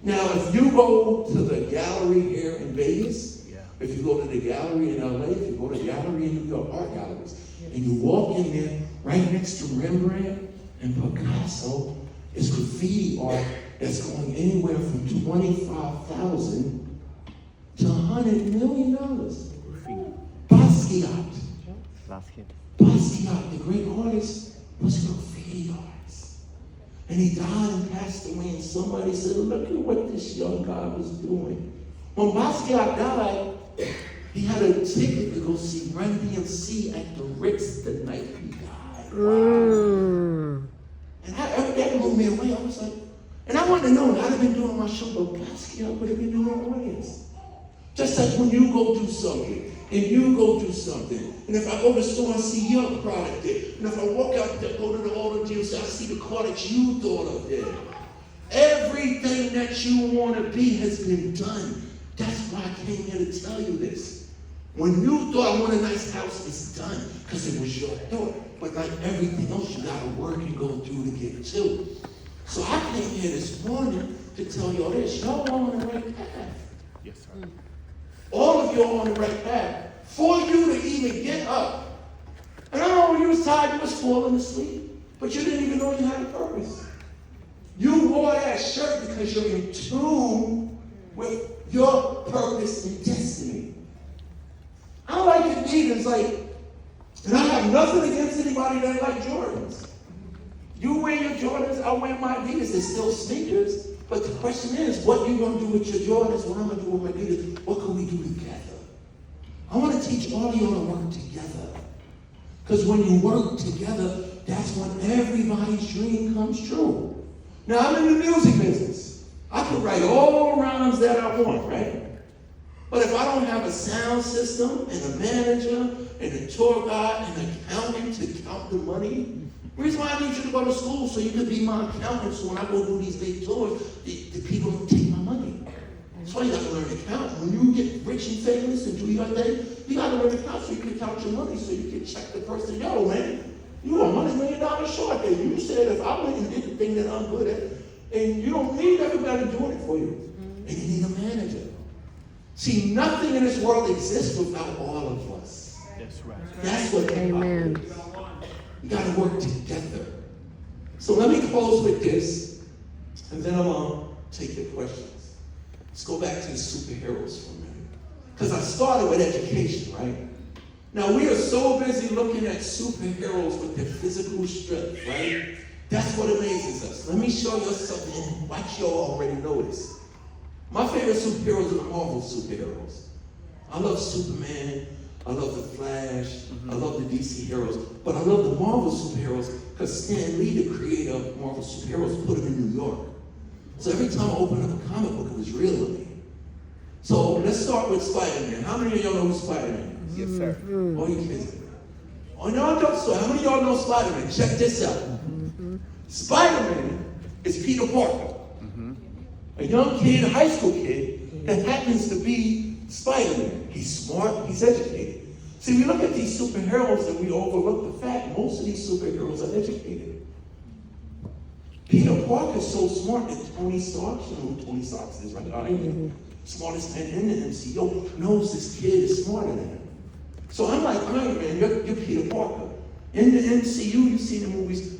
Now, if you go to the gallery here in Vegas, if you go to the gallery in LA, if you go to the gallery in New York, art galleries, and you walk in there, right next to Rembrandt and Picasso, is graffiti art that's going anywhere from $25,000 to $100 million. Basquiat. Basquiat, the great artist, was a graffiti artist. And he died and passed away, and somebody said, look at what this young guy was doing. When Basquiat died, he had a ticket to go see Run DMC at the Ritz the night he died. Wow. And that blew me away. I was like, and I wanted to know, I'd have been doing my show, but Basquiat would have been doing the audience. Just like when you go do something, and you go do something, and if I go to the store and see your product there, and if I walk out there, go to the auto deal, so I see the car that you thought of there. Everything that you want to be has been done. That's why I came here to tell you this. When you thought I want a nice house, it's done, because it was your thought. But like everything else, you got to work and go through to get to. So I came here this morning to tell y'all this. Y'all are on the right path. Yes, sir. All of you are on the right path. for you to even get up. And I don't know when you was tired, you was falling asleep, but you didn't even know you had a purpose. You wore that shirt because you're in tune with your purpose and destiny. I like Adidas, and I have nothing against anybody that like Jordans. You wear your Jordans, I wear my Adidas. They're still sneakers. But the question is, what you going to do with your Jordans? What I'm going to do with my Adidas? What can we do together? I want to teach all of you to work together. Because when you work together, that's when everybody's dream comes true. Now, I'm in the music business. I can write all the rhymes that I want, right? But if I don't have a sound system and a manager and a tour guide and an accountant to count the money, the reason why I need you to go to school so you can be my accountant, so when I go do these big tours, the people don't take my money. That's why you got to learn to count. When you get rich and famous and do your thing, you got to learn to count so you can count your money, so you can check the person. Yo, man, you are $100 million short there. You said if I went and did the thing that I'm good at, and you don't need everybody doing it for you. And you need a manager. See, nothing in this world exists without all of us. That's right. That's what Amen. is. You got to work together. So let me close with this, and then I'm going to take your questions. Let's go back to the superheroes for a minute. Because I started with education, right? Now, we are so busy looking at superheroes with their physical strength, right? That's what amazes us. Let me show you something like you already know this. My favorite superheroes are the Marvel superheroes. I love Superman. I love the Flash. I love the DC heroes. But I love the Marvel superheroes because Stan Lee, the creator of Marvel superheroes, put them in New York. So every time I opened up a comic book, it was real to me. So let's start with Spider-Man. How many of y'all know who Spider-Man is? Yes, sir. All you kids. Oh, no, don't. So how many of y'all know Spider-Man? Check this out. Spider-Man is Peter Parker. A young kid, a high school kid, that happens to be Spider-Man. He's smart, he's educated. See, we look at these superheroes and we overlook the fact most of these superheroes are educated. Peter Parker is so smart that Tony Stark, you know who Tony Stark is, right? Iron Man, smartest man in the MCU, knows this kid is smarter than him. So I'm like, Iron Man, you're Peter Parker. In the MCU, you see the movies,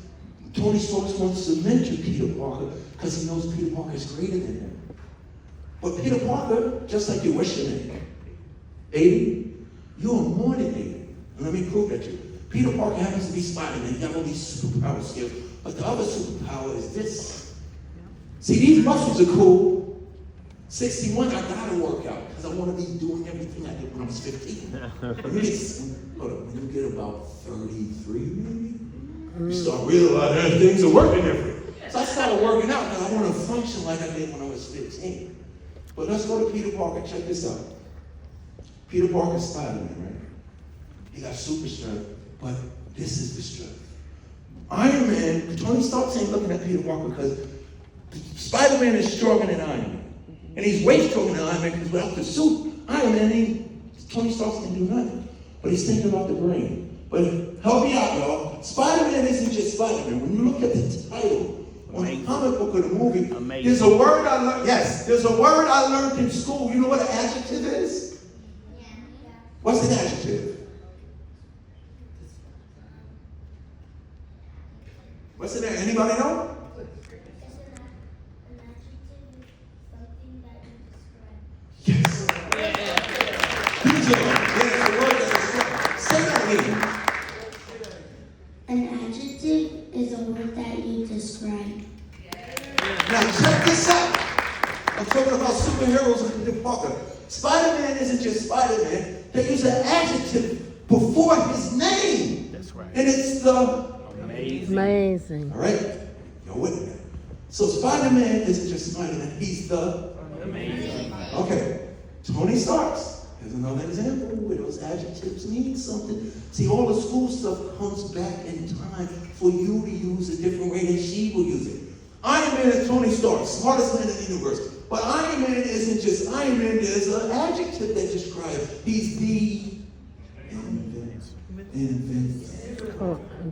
Tony Stark wants to mentor Peter Parker because he knows Peter Parker is greater than him. But Peter Parker, just like you, what's your name? Aiden? You're more than Aiden. And let me prove that to you. Peter Parker happens to be Spider-Man. He got all these superpower skills. But the other superpower is this. See, these muscles are cool. 61, I gotta work out because I want to be doing everything I did when I was 15. When you get about 33, maybe, you start realizing things are working different. So I started working out because I want to function like I did when I was 15. But let's go to Peter Parker. Check this out. Peter Parker's Spider-Man, right? He got super strength, but this is the strength. Iron Man, Tony Stark ain't looking at Peter Parker because Spider-Man is stronger than Iron Man. And he's way stronger than Iron Man because without the suit, Iron Man, Tony Stark can do nothing. But he's thinking about the brain. But help me out, y'all. Spider-Man isn't just Spider-Man. When you look at the title, on the comic book or the movie, there's a word I learned. Yes, there's a word I learned in school. You know what an adjective is? What's an adjective? What's an adjective? Anybody know? Yes. Good job. Yes, the word that describes. Say that again. An adjective is a word that you describe. Now check this out. I'm talking about superheroes and Peter Parker. Spider-Man isn't just Spider-Man. They use an adjective before his name. That's right. And it's the Amazing. All right? You're with me. So Spider-Man isn't just Spider-Man. He's the Amazing. Okay. Tony Stark's. Here's another example where those adjectives mean something. See, all the school stuff comes back in time for you to use a different way than she will use it. Iron Man is Tony Stark, smartest man in the universe. But Iron Man isn't just Iron Man, there's an adjective that describes. He's the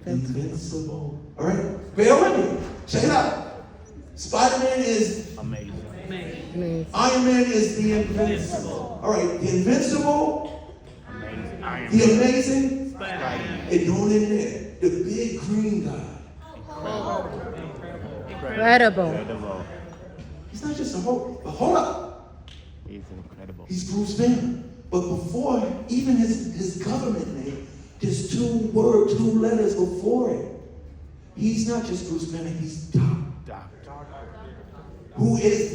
invincible. All right? Bear with me. Check it out. Spider-Man is Amazing. Amazing. Iron Man is the invincible. All right, the invincible Amazing. The amazing? It don't end there. The big green guy. Incredible. Incredible. He's not just a whole, but hold up. He's incredible. He's Bruce Banner. But before even his government name, there's two letters before it. He's not just Bruce Banner, he's Doc. Who is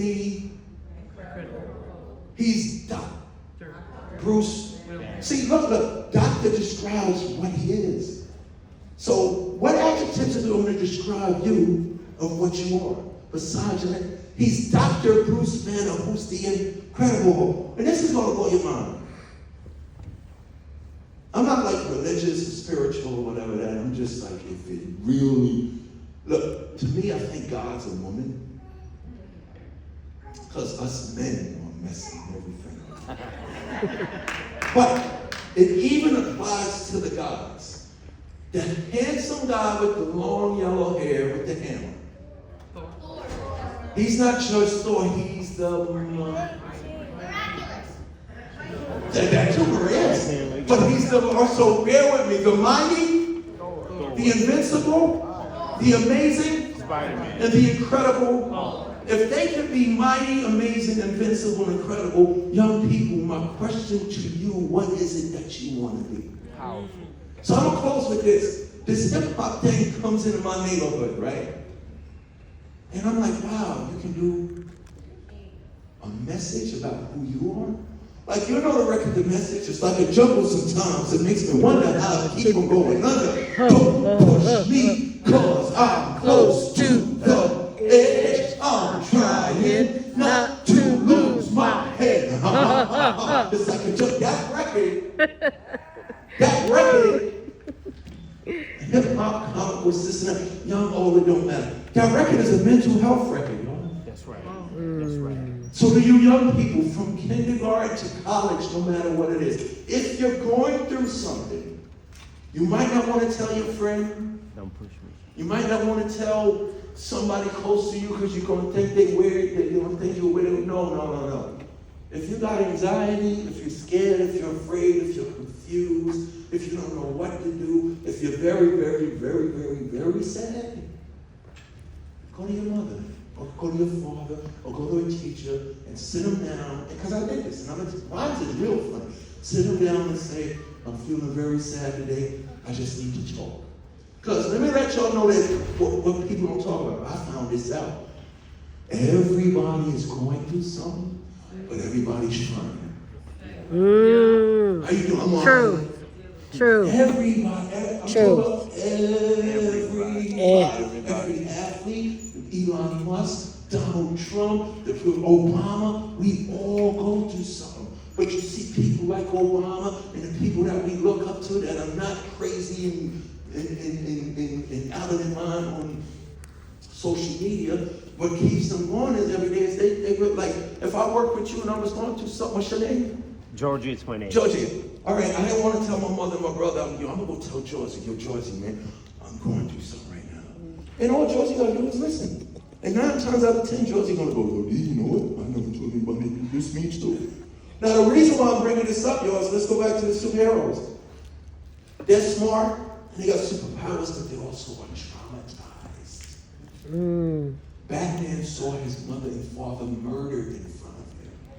he's Doc. Bruce. See, look, doctor describes what he is. So what adjectives are going to describe you of what you are? Besides that, he's Dr. Bruce Banner, who's the incredible. And this is going to blow your mind. I'm not like religious or spiritual or whatever that. I'm just like, if it really, look, to me, I think God's a woman. Because us men are messy and everything. But it even applies to the gods. The handsome guy with the long yellow hair with the hammer. He's not just Thor, he's the that too, yes. But he's the also bear with me, the mighty, the invincible, the amazing, and the incredible. If they could be mighty, amazing, invincible, incredible, young people, my question to you, what is it that you want to be? So I'm gonna close with this. This hip-hop thing comes into my neighborhood, right? And I'm like, wow, you can do a message about who you are? Like, you know the record, The Message? It's like a jungle sometimes. It makes me wonder how to keep on going under. Don't push me, cause I'm close to the edge. I'm trying not to lose my head. It's like a jungle. That record, hip-hop, comic books, this and that, young, old, it don't matter. That record is a mental health record, y'all. That's right. That's right. So to you young people, from kindergarten to college, no matter what it is, if you're going through something, you might not want to tell your friend. Don't push me. You might not want to tell somebody close to you because you're going to think they're weird, they're going to think you're weird. No. If you got anxiety, if you're scared, if you're afraid, if you're confused, if you don't know what to do, if you're very, very, very, very, very sad, go to your mother, or go to your father, or go to a teacher, and sit them down, because I did this, and mine is real funny. Sit them down and say, I'm feeling very sad today, I just need to talk. Because let me let y'all know that what people don't talk about. I found this out. Everybody is going through something, but everybody's trying. How you doing? True. Everybody. I'm talking about every athlete, Elon Musk, Donald Trump, Obama, we all go through something. But you see people like Obama and the people that we look up to that are not crazy and out of their mind on social media. What keeps them going is every day is they were like, if I work with you and I was going through something, what's your name? Georgie is my name. Georgie. All right, I didn't want to tell my mother and my brother, I'm going to go tell Georgie, Georgie, man, I'm going through something right now. And all Georgie got to do is listen. And 9 times out of 10, Georgie going to go, oh, you know what? I never told anybody this means too. Now, the reason why I'm bringing this up, y'all, is let's go back to the superheroes. They're smart, and they got superpowers, but they're also traumatized. Batman saw his mother and father murdered in front of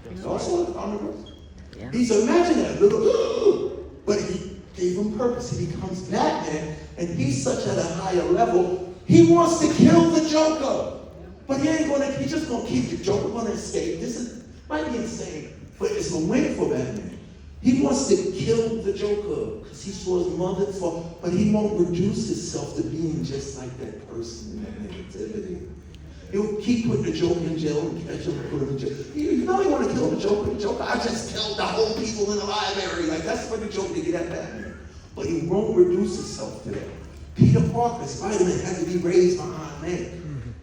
him. He also had carnivores. Yeah. He's imagine that little, but he gave him purpose. He becomes Batman, and he's such at a higher level. He wants to kill the Joker, but he's just gonna keep the Joker gonna escape. This might be insane, but it's a win for Batman. He wants to kill the Joker because he saw his mother fall, but he won't reduce himself to being just like that person in that negativity. He'll keep putting the Joker in jail and catch him and put him in jail. You know he want to kill the Joker. The Joker, I just killed the whole people in the library. Like, that's what the Joker did at Batman. But he won't reduce himself to that. Peter Parker, Spider-Man, had to be raised behind man.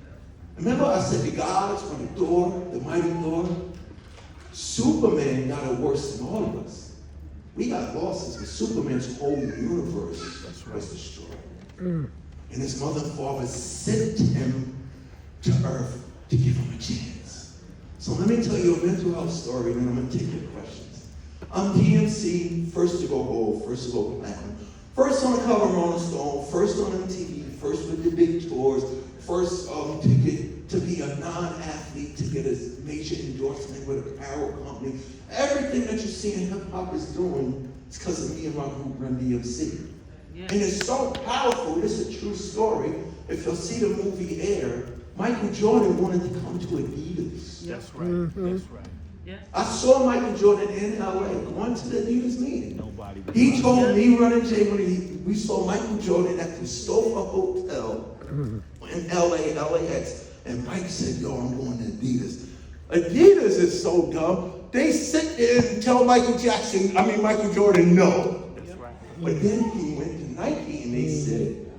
Remember I said the gods from Thor, the mighty Thor? Superman got it worse than all of us. We got losses, but Superman's whole universe was destroyed. And his mother and father sent him to earth to give him a chance. So let me tell you a mental health story, and then I'm going to take your questions. I'm DMC, first to go gold, first to go platinum. First on the cover of Rolling Stone, first on MTV, first with the big tours, first to be a non-athlete, to get a major endorsement with a apparel company. Everything that you see in hip hop is doing is because of me and my group Run DMC. Yeah. And it's so powerful. This is a true story. If you'll see the movie Air, Michael Jordan wanted to come to Adidas. That's right. That's right. Yeah. I saw Michael Jordan in LA going to the Adidas meeting. Nobody. He told me, Running Jay, when we saw Michael Jordan at the Stofa Hotel in LAX, and Mike said, yo, I'm going to Adidas. Adidas is so dumb. They sit there and tell Michael Jordan no. That's right. But then he went to Nike and they said,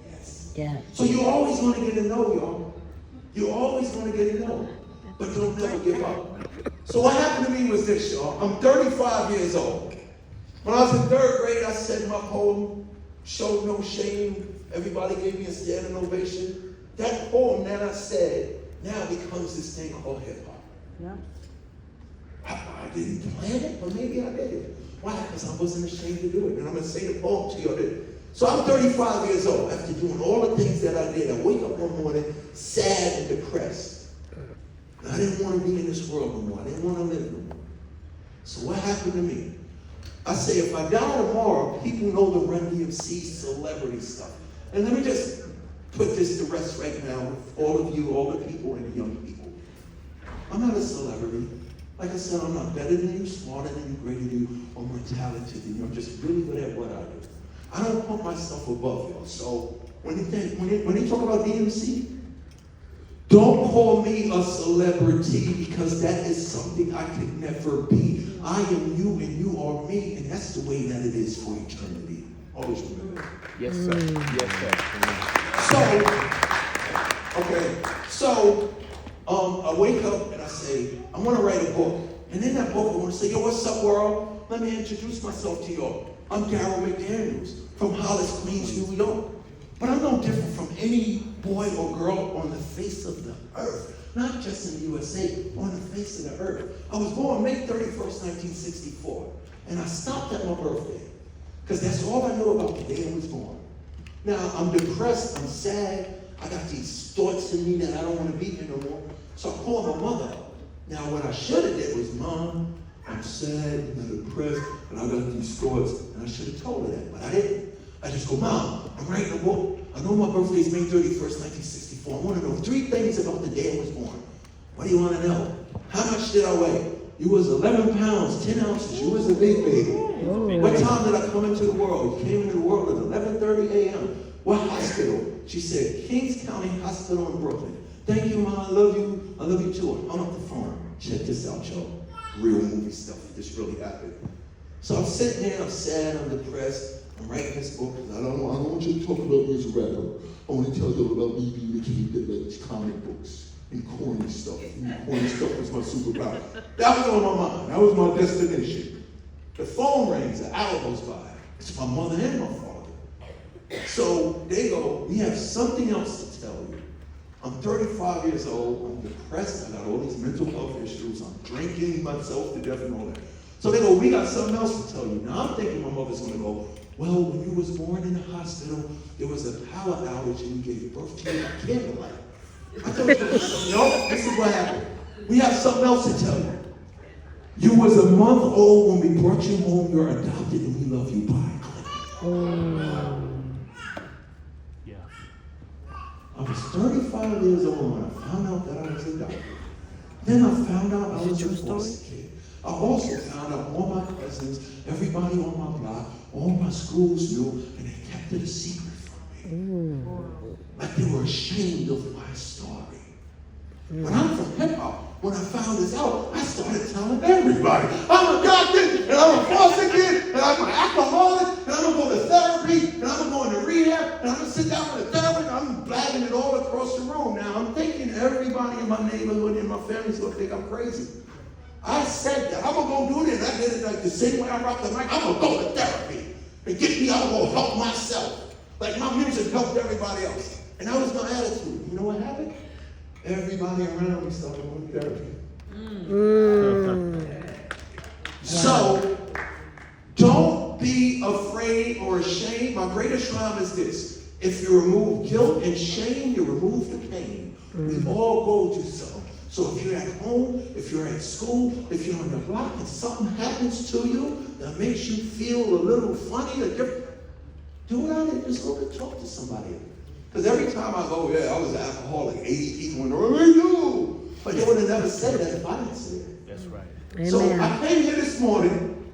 yes. Yeah. So you always want to get a no, y'all. You always want to get a no. But don't never give up. So what happened to me was this, y'all. I'm 35 years old. When I was in 3rd grade, I said my poem, Show No Shame. Everybody gave me a standing ovation. That poem that I said now becomes this thing called hip hop. Yeah. I didn't plan it, but maybe I did it. Why? Because I wasn't ashamed to do it. And I'm going to say the poem to you. So I'm 35 years old. After doing all the things that I did, I wake up one morning sad and depressed. And I didn't want to be in this world no more. I didn't want to live no more. So what happened to me? I say, if I die tomorrow, people know the Run DMC celebrity stuff. And let me just put this to rest right now with all of you, all the people and the young people. I'm not a celebrity. Like I said, I'm not better than you, smarter than you, greater than you, or more talented than you. I'm just really good at what I do. I don't put myself above y'all. So when they talk about DMC, don't call me a celebrity, because that is something I could never be. I am you and you are me, and that's the way that it is for eternity. Always remember. Yes, sir. Yes, sir. So I wake up and I say, I want to write a book. And in that book, I want to say, yo, what's up, world? Let me introduce myself to y'all. I'm Darryl McDaniels from Hollis, Queens, New York. But I'm no different from any boy or girl on the face of the earth. Not just in the USA, on the face of the earth. I was born May 31st, 1964. And I stopped at my birthday, because that's all I know about the day I was born. Now, I'm depressed, I'm sad, I got these thoughts in me that I don't want to be here no more. So I called my mother up. Now, what I should have did was, Mom, I'm sad and I'm depressed, and I got these thoughts, and I should have told her that, but I didn't. I just go, Mom, I'm writing a book. I know my birthday is May 31st, 1964. I want to know 3 things about the day I was born. What do you want to know? How much did I weigh? You was 11 pounds, 10 ounces. You was a big baby. What time did I come into the world? You came into the world at 11:30 a.m. What hospital? She said, Kings County Hospital in Brooklyn. Thank you, Mom. I love you. I love you too. I'm up the phone. Check this out, y'all. Real movie stuff. This really happened. So I'm sitting there. I'm sad. I'm depressed. I'm writing this book. I don't want you to talk about me as a rapper. I want to tell you about me being the kid that makes comic books and corny stuff. And corny stuff was my superpower. That was on my mind. That was my destination. The phone rings. An hour goes by. It's my mother and my father. So they go, we have something else to tell you. I'm 35 years old. I'm depressed. I got all these mental health issues. I'm drinking myself to death and all that. So they go, we got something else to tell you. Now I'm thinking my mother's going to go, well, when you was born in the hospital, there was a power outage and you gave birth to you by candlelight. I told you, no, this is what happened. We have something else to tell you. You was a month old when we brought you home. You're adopted and we love you. Bye. Yeah. I was 35 years old when I found out that I was adopted. Then I found out I was a foster kid. I also found out all my cousins, everybody on my block, all my schools knew, and they kept it a secret from me. Like they were ashamed of my story. When I'm from hip hop, when I found this out, I started telling everybody, I'm adopted, and I'm a foster kid, and I'm an alcoholic, and I'm going to go to therapy, and I'm going to rehab, and I'm going to sit down with a therapist, and I'm blabbing it all across the room. Now, I'm thinking everybody in my neighborhood and my family's going to think I'm crazy. I said that. I'm going to go do this. I did it like the same way I rock the mic. I'm going to go to therapy and get me out. I'm going to help myself. Like my music helped everybody else. And that was my attitude. You know what happened? Everybody around me started going to therapy. So or ashamed, my greatest rhyme is this. If you remove guilt and shame, you remove the pain. We all go through something. So if you're at home, if you're at school, if you're on the block and something happens to you that makes you feel a little funny or different, do what I did. Just go and talk to somebody. Because every time I go, yeah, I was an alcoholic, 80 people in the room, hey, you. But they would have never said that if I didn't say it. That's right. Amen. So I came here this morning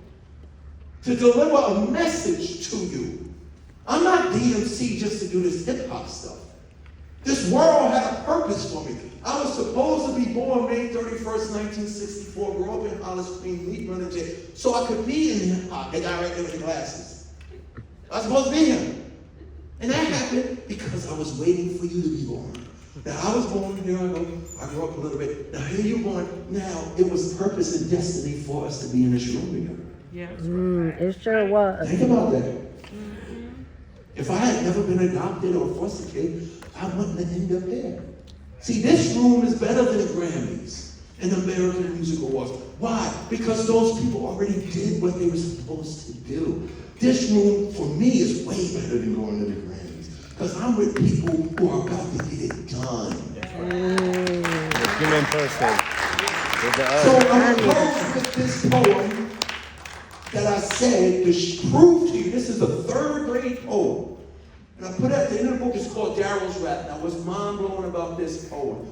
to deliver a message to you. I'm not DMC just to do this hip hop stuff. This world had a purpose for me. I was supposed to be born May 31st, 1964, grow up in Hollis, Queens, meet Run and J, so I could be in hip hop. That guy right there with the glasses. I was supposed to be him. And that happened because I was waiting for you to be born. Now I was born, here I go, I grew up a little bit. Now here you're born. Now it was purpose and destiny for us to be in this room together. It sure was. Think about that. If I had never been adopted or foster kid, I wouldn't have ended up here. See, this room is better than the Grammys and the American Music Awards. Why? Because those people already did what they were supposed to do. This room, for me, is way better than going to the Grammys. Because I'm with people who are about to get it done. Human person. So I'm going to close with this poem that I said to prove to you. This is a 3rd grade poem. And I put it at the end of the book. It's called Daryl's Rap. Now, what's mind-blowing about this poem?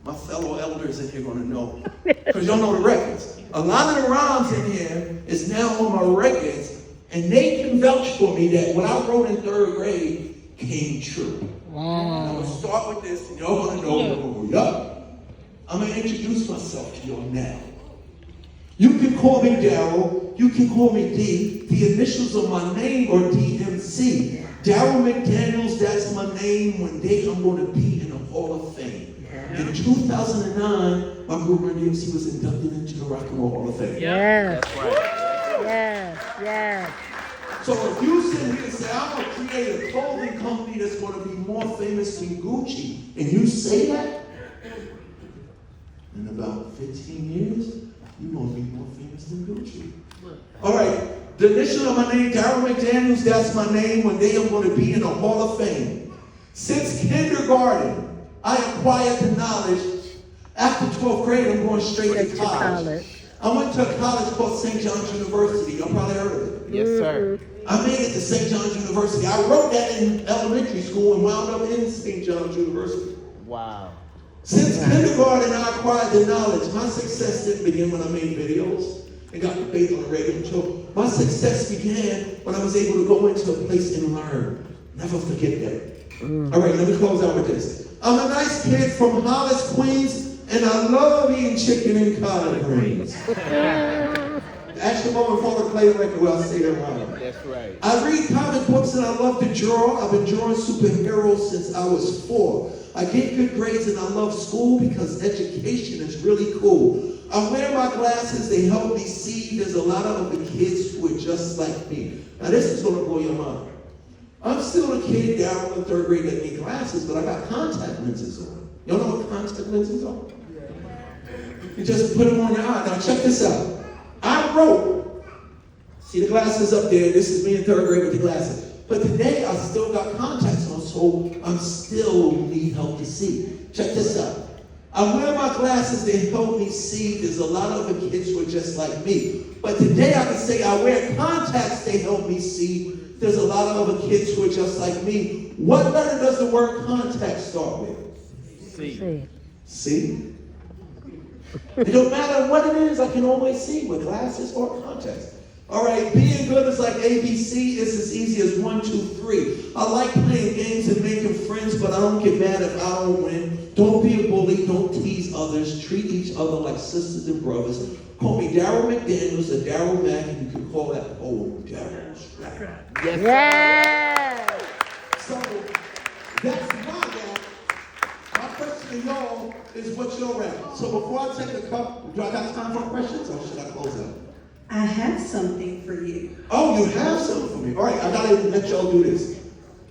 My fellow elders in here going to know. Because y'all know the records. A lot of the rhymes in here is now on my records. And they can vouch for me that what I wrote in 3rd grade came true. Wow. I'm going to start with this. And y'all going to know. I'm going to introduce myself to y'all now. You can call me Daryl. You can call me D. The initials of my name are DMC. Daryl McDaniels, that's my name. One day I'm going to be in the Hall of Fame. In 2009, my group Run DMC was inducted into the Rock and Roll Hall of Fame. Yes. That's right. Yes. So if you sit here and say, I'm going to create a clothing company that's going to be more famous than Gucci, and you say that, in about 15 years, you're going to be more famous than Gucci. All right. The initial of my name, Daryl McDaniels, that's my name. One day I'm going to be in the Hall of Fame. Since kindergarten, I acquired the knowledge. After 12th grade, I'm going straight to college. I went to a college called St. John's University. Y'all probably heard of it. Yes, sir. I made it to St. John's University. I wrote that in elementary school and wound up in St. John's University. Wow. Since kindergarten, I acquired the knowledge. My success didn't begin when I made videos and got debated on the radio show. My success began when I was able to go into a place and learn. Never forget that. All right, let me close out with this. I'm a nice kid from Hollis, Queens, and I love eating chicken and collard greens. Ask your mom and father to play the record while I say that right. That's right. I read comic books and I love to draw. I've been drawing superheroes since I was 4. I get good grades and I love school because education is really cool. I wear my glasses, they help me see. There's a lot of other kids who are just like me. Now this is going to blow your mind. I'm still a kid down in 3rd grade that need glasses, but I got contact lenses on. Y'all know what contact lenses are? You just put them on your eye. Now check this out. I wrote, see the glasses up there, this is me in 3rd grade with the glasses. But today I still got contacts on, so I'm still need help to see. Check this out. I wear my glasses, they help me see. There's a lot of other kids who are just like me. But today I can say I wear contacts, they help me see. There's a lot of other kids who are just like me. What letter does the word contact start with? See. See? It don't matter what it is, I can always see with glasses or contacts. All right, being good is like ABC. It's as easy as 1, 2, 3. I like playing games and making friends, but I don't get mad if I don't win. Don't be a bully. Don't tease others. Treat each other like sisters and brothers. Call me Daryl McDaniels or Daryl Mack, and you can call that poem Daryl's Rap. Yes. So that's my rap. My question to y'all is what's your rap? So before I take the cup, do I got time for questions or should I close out? I have something for you. Oh, you have something for me. All right, I gotta let y'all do this.